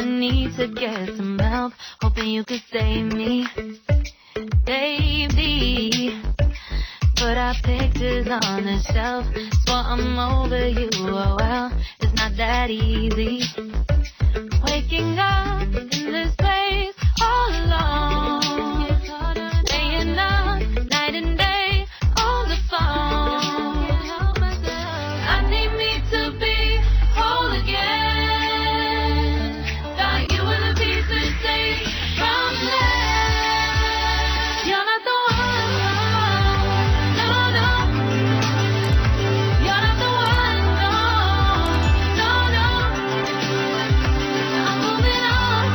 need to get some help, hoping you could save me, baby. Put our pictures on the shelf, swore I'm over you, oh well, it's not that easy. Waking up in this place all alone, staying up night and day on the phone. I need me to be whole again. Thought you were the piece to take from there. You're not the one, no, no. You're not the one, no, no, no. I'm moving on,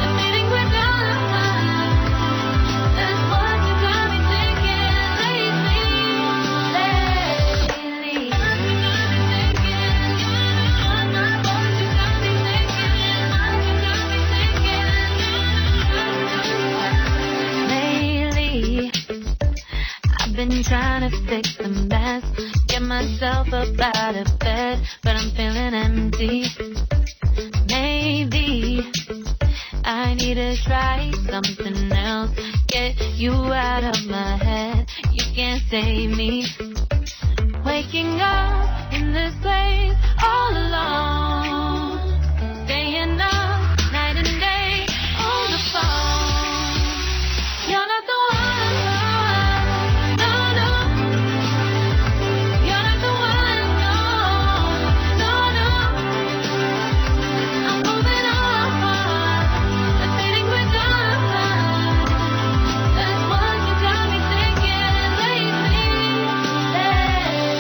the meeting we're done. That's what you got me thinking lately. Lately, I've been trying to fix the mess, get myself up out of bed, but I'm feeling empty. Maybe I need to try something else, get you out of my head. You can't save me. Waking up in this place all alone, staying up night and day on the phone. You're not the one, no, no. You're not the one, no, no, no. I'm moving on, the feeling we're done. That's what you got me thinking lately.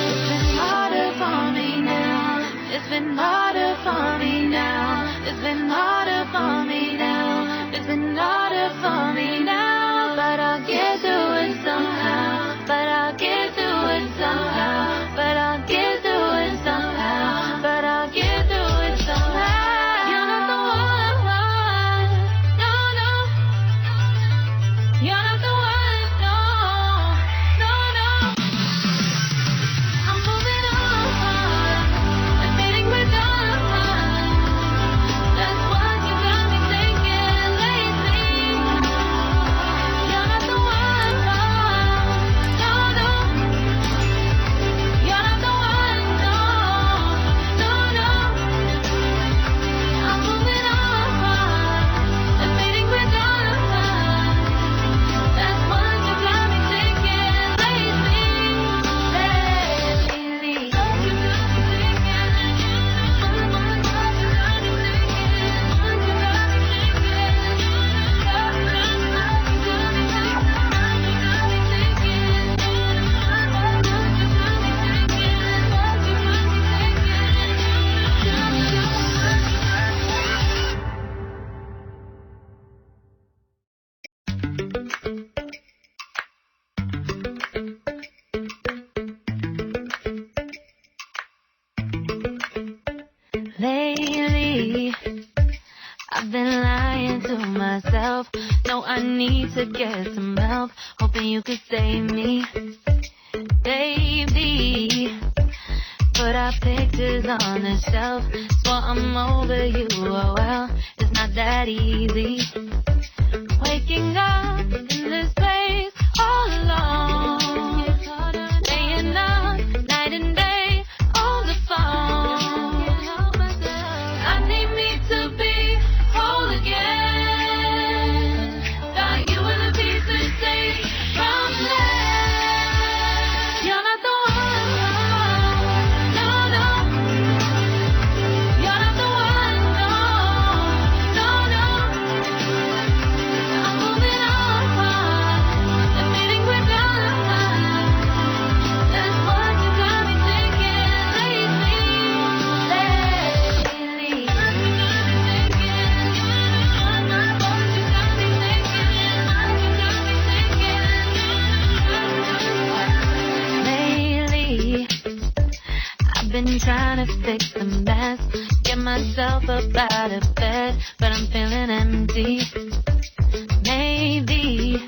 It's been harder for me now. It's been harder for me now. It's been harder for me now. It's been harder for me now. But I'll get through it somehow. But I'll get through it somehow. But I'll get through it somehow. But I'll get through it somehow. You're not the one, no, no. You're not the one, no, no, no. I'm moving on, the feeling we're done. That's what you got me thinking lately. You're not the one, no, no. You're not the one, no, no, no. I'm moving on, the feeling we're done. That's what you got me thinking lately. Lately, I've been lying to myself. No, I need to get some help, hoping you could save me, baby. Put our pictures on the shelf, swore I'm over you, oh well, it's not that easy. Waking up in this place all alone, staying up night and day on the phone. I need me to be whole again. Thought you were the piece to take from there. You're not the one, no, no. You're not the one, no, no, no. I'm moving on, the feeling we're done. That's what you got me thinking lately. Lately, I've been trying to fix the mess, get myself up out of bed, but I'm feeling empty. Maybe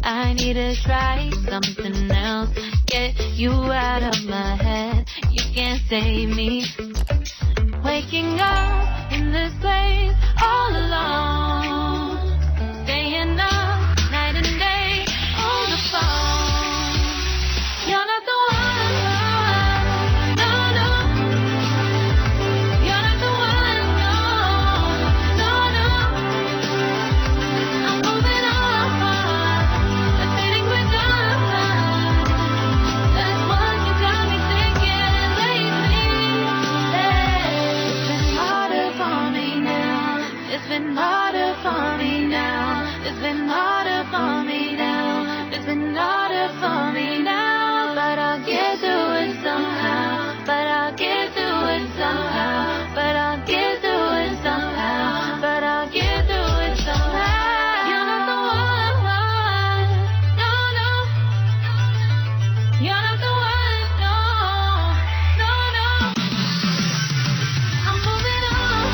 I need to try something else, get you out of my head. You can't save me. Waking up in this place been harder for me now. It's been harder for me now. It's been harder for me now. But I'll get through it somehow. But I'll get through it somehow. But I'll get through it somehow. But I'll get through it somehow. You're not the one. No, no. You're not the one. No, no, no. I'm moving on.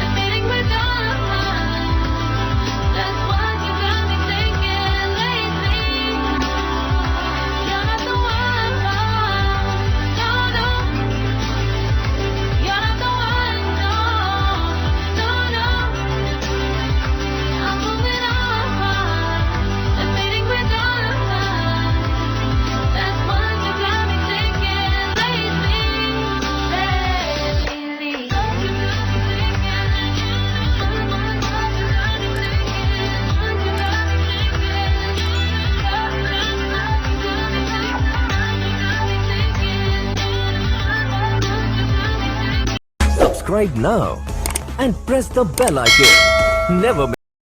Admitting we're done. That's what you got me thinking lately. You're not the one. No, no. You're not the one. No, no, no. I'm moving on. Admitting we're done. That's what you got me thinking lately. Subscribe now and press the bell icon. Never miss